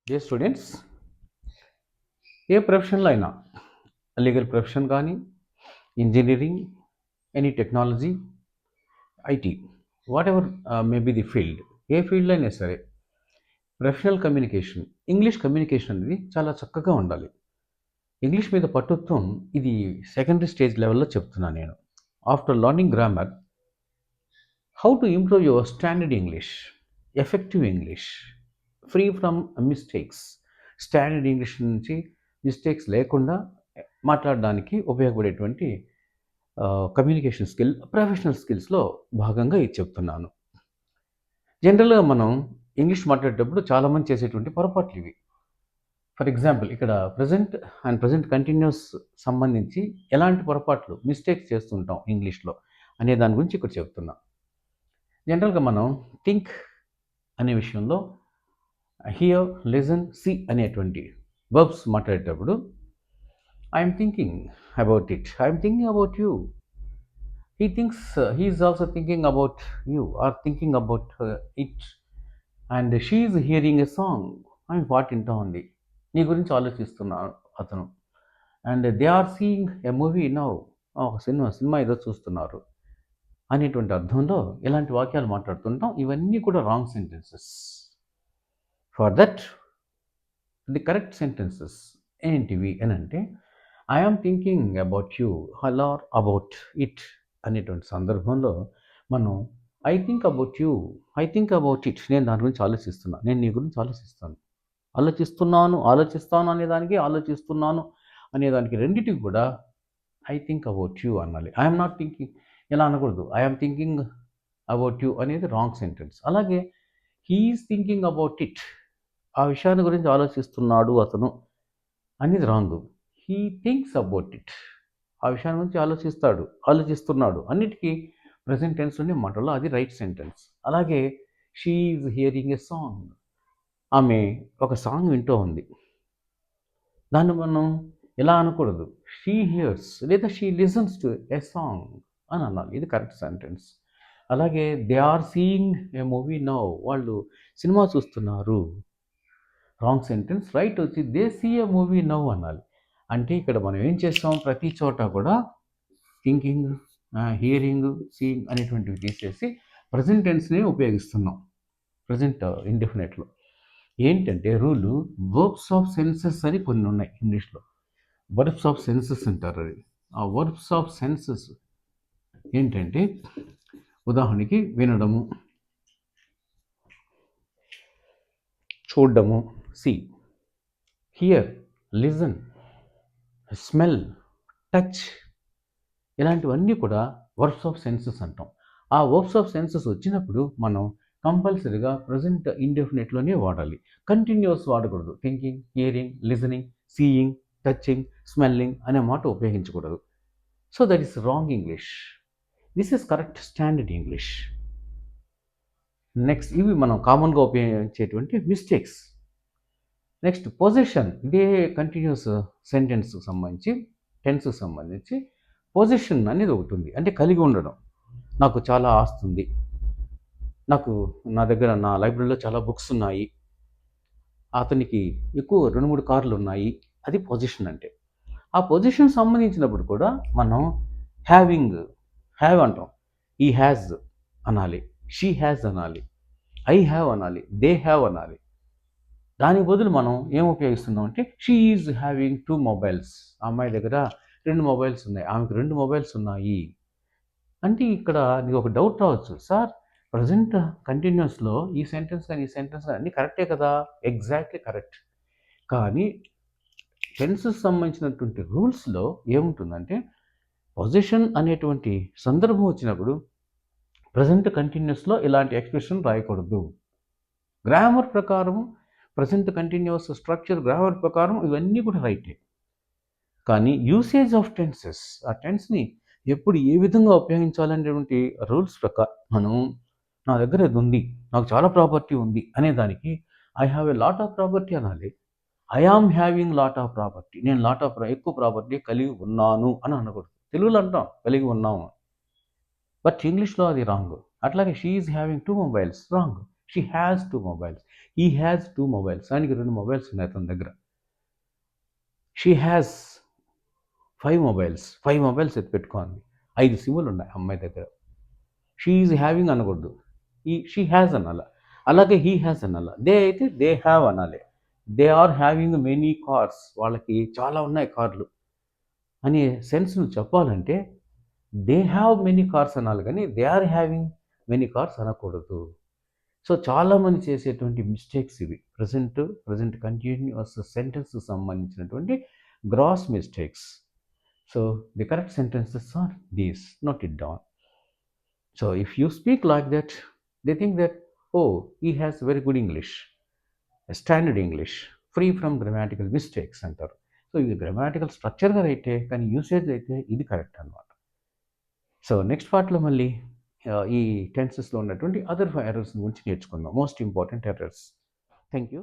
Dear students, ఏ ప్రొఫెషన్లో అయినా లీగల్ ప్రొఫెషన్ కానీ, engineering, any technology, IT, whatever may be the field, ఏ ఫీల్డ్లో అయినా సరే ప్రొఫెషనల్ కమ్యూనికేషన్, ఇంగ్లీష్ కమ్యూనికేషన్ అనేది చాలా చక్కగా ఉండాలి. ఇంగ్లీష్ మీద పట్టుత్వం ఇది సెకండరీ స్టేజ్ లెవెల్లో చెప్తున్నాను నేను. After learning grammar, how to improve your standard English, effective English, free from mistakes. Standard English నుంచి మిస్టేక్స్ లేకుండా మాట్లాడడానికి ఉపయోగపడేటువంటి కమ్యూనికేషన్ స్కిల్, ప్రొఫెషనల్ స్కిల్స్లో భాగంగా ఇది చెప్తున్నాను. జనరల్గా మనం ఇంగ్లీష్ మాట్లాడేటప్పుడు చాలామంది చేసేటువంటి పొరపాట్లు ఇవి. ఫర్ ఎగ్జాంపుల్, ఇక్కడ ప్రజెంట్ అండ్ ప్రజెంట్ కంటిన్యూస్ సంబంధించి ఎలాంటి పొరపాట్లు, మిస్టేక్స్ చేస్తుంటాం ఇంగ్లీష్లో అనే దాని గురించి ఇక్కడ చెప్తున్నా. జనరల్గా మనం థింక్ అనే విషయంలో హియర్, లిజన్, సీ అనేటువంటి వర్బ్స్ మాట్లాడేటప్పుడు I'm thinking about it, I'm thinking about you, he thinks, he is also thinking about you or thinking about it, and she is hearing a song, ఆమె పాట వింటా ఉంది, నీ గురించి ఆలోచిస్తున్నాను అతను, and they are seeing a movie now, ఒక సినిమా ఏదో చూస్తున్నారు అనేటువంటి అర్థంలో ఇలాంటి వాక్యాలు మాట్లాడుతుంటాం. ఇవన్నీ కూడా wrong sentences. For that the correct sentences ఏంటివి అని అంటే, I am thinking about you or about it అనేటువంటి సందర్భంలో మనం I think about you, I think about it, నేను దాని గురించి ఆలోచిస్తున్నాను, నేను నీ గురించి ఆలోచిస్తాను అనేదానికి, ఆలోచిస్తున్నాను అనేదానికి రెండింటికి కూడా ఐ థింక్ అబౌట్ యూ అనాలి. ఐఎమ్ నాట్ థింకింగ్ ఇలా అనకూడదు. ఐఎమ్ థింకింగ్ అబౌట్ యూ అనేది రాంగ్ సెంటెన్స్. అలాగే హీఈస్ థింకింగ్ అబౌట్ ఇట్, ఆ విషయాన్ని గురించి ఆలోచిస్తున్నాడు అతను అనేది wrong. He thinks about it, ఆ విషయాన్ని గురించి ఆలోచిస్తున్నాడు అన్నిటికీ ప్రజెంట్ టెన్స్లోనే మాటల్లో అది రైట్ సెంటెన్స్. అలాగే she is hearing a song, ఆమె ఒక సాంగ్ వింటూ ఉంది, దాన్ని మనం ఎలా అనకూడదు, షీ హియర్స్ లేదా she listens to a song అని అనాలి. ఇది కరెక్ట్ సెంటెన్స్. అలాగే they are seeing a movie now, వాళ్ళు సినిమా చూస్తున్నారు, రాంగ్ సెంటెన్స్. రైట్ వచ్చి they see a movie now అనాలి. అంటే ఇక్కడ మనం ఏం చేస్తాం, ప్రతి చోట కూడా థింకింగ్, హియరింగ్, సీయింగ్ అనేటువంటివి తీసేసి ప్రజెంట్ టెన్స్ని ఉపయోగిస్తున్నాం. ప్రజెంట్ ఇండెఫినెట్లో ఏంటంటే రూలు, వర్బ్స్ ఆఫ్ సెన్సెస్ అని కొన్ని ఉన్నాయి ఇంగ్లీష్లో. వర్బ్స్ ఆఫ్ సెన్సెస్ అంటారు. అది ఆ వర్బ్స్ ఆఫ్ సెన్సెస్ ఏంటంటే, ఉదాహరణకి వినడము, చూడడము, see, hear, listen, smell, touch, ఇలాంటివన్నీ కూడా వర్బ్స్ ఆఫ్ సెన్సెస్ అంటాం. ఆ వర్బ్స్ ఆఫ్ సెన్సెస్ వచ్చినప్పుడు మనం కంపల్సరీగా ప్రజెంట్ ఇండెఫినెట్లోనే వాడాలి, కంటిన్యూస్ వాడకూడదు. Thinking, hearing, listening, seeing, touching, smelling అనే మాట ఉపయోగించకూడదు. So that is wrong English. This is correct standard English. Next, ఇవి మనం కామన్గా ఉపయోగించేటువంటి మిస్టేక్స్. Next, position. ఇదే కంటిన్యూస్ సెంటెన్స్కి సంబంధించి, టెన్స్కి సంబంధించి పొజిషన్ అనేది ఒకటి ఉంది. అంటే కలిగి ఉండడం. నాకు చాలా ఆస్తి ఉంది, నా దగ్గర నా లైబ్రరీలో చాలా బుక్స్ ఉన్నాయి, అతనికి ఎక్కువ 2-3 కార్లు ఉన్నాయి, అది పొజిషన్ అంటే. ఆ పొజిషన్ సంబంధించినప్పుడు కూడా మనం హ్యావ్ అంటాం. ఈ హ్యాజ్ అనాలి, షీ హ్యాజ్ అనాలి, ఐ హ్యావ్ అనాలి, దే హ్యావ్ అనాలి. దానికి బదులు మనం ఏం ఉపయోగిస్తున్నాం అంటే, షీ ఈజ్ హ్యావింగ్ 2 మొబైల్స్, ఆ అమ్మాయి దగ్గర 2 మొబైల్స్ ఉన్నాయి, ఆమెకు 2 మొబైల్స్ ఉన్నాయి. అంటే ఇక్కడ నీకు ఒక డౌట్ రావచ్చు, సార్ ప్రజెంట్ కంటిన్యూస్లో ఈ సెంటెన్స్ కానీ ఈ సెంటెన్స్ కానీ అన్నీ కరెక్టే కదా? Exactly correct. కానీ టెన్సెస్ సంబంధించినటువంటి రూల్స్లో ఏముంటుందంటే, పొజిషన్ అనేటువంటి సందర్భం వచ్చినప్పుడు ప్రజెంట్ కంటిన్యూస్లో ఇలాంటి ఎక్స్ప్రెషన్ రాయకూడదు. గ్రామర్ ప్రకారం, ప్రజెంట్ కంటిన్యూస్ స్ట్రక్చర్ గ్రామర్ ప్రకారం ఇవన్నీ కూడా రైటే. కానీ యూసేజ్ ఆఫ్ టెన్సెస్, ఆ టెన్స్ని ఎప్పుడు ఏ విధంగా ఉపయోగించాలనేటువంటి రూల్స్ ప్రకారం మనం, నా దగ్గర ఇది ఉంది, నాకు చాలా ప్రాపర్టీ ఉంది అనేదానికి I have a lot of property అనాలి. I am having lot of property, నేను ఎక్కువ ప్రాపర్టీ కలిగి ఉన్నాను అని అనకూడదు. తెలుగులో అంటాం కలిగి ఉన్నాము, బట్ ఇంగ్లీష్లో అది రాంగ్. అట్లాగే she is having 2 mobiles, wrong. She has 2 mobiles. He has 2 mobiles. ఆయనకి 2 మొబైల్స్ ఉన్నాయి అతని దగ్గర. She has 5 mobiles. 5 మొబైల్స్ ఎత్తిపెట్టుకోండి. 5 సిమ్ములు ఉన్నాయి అమ్మాయి దగ్గర. షీ ఈజ్ హ్యావింగ్ అనకూడదు. షీ హ్యాస్ అనాల. అలాగే హీ హ్యాస్ అనాల. దే అయితే దే హ్యావ్ అనాలి. They are having many cars. వాళ్ళకి చాలా ఉన్నాయి కార్లు అనే సెన్స్‌ను చెప్పాలంటే దే హ్యావ్ మెనీ కార్స్ అనాలి కానీ they are having many cars అనకూడదు. సో చాలామంది చేసేటువంటి మిస్టేక్స్ ఇవి. ప్రెజెంట్ కంటిన్యూయస్ సెంటెన్స్‌కి సంబంధించినటువంటి gross mistakes. So the correct sentences are these. Note it down. So if you speak like that, they think that, oh, he has very good English, a standard English, free from grammatical mistakes అంటారు. So ఇది grammatical స్ట్రక్చర్గా అయితే కానీ usage అయితే ఇది correct అనమాట. So next పార్ట్లో మళ్ళీ ఈ టెన్సెస్లో ఉన్నటువంటి అదర్ ఎర్రర్స్ గురించి నేర్చుకుందాం. Most important errors. Thank you.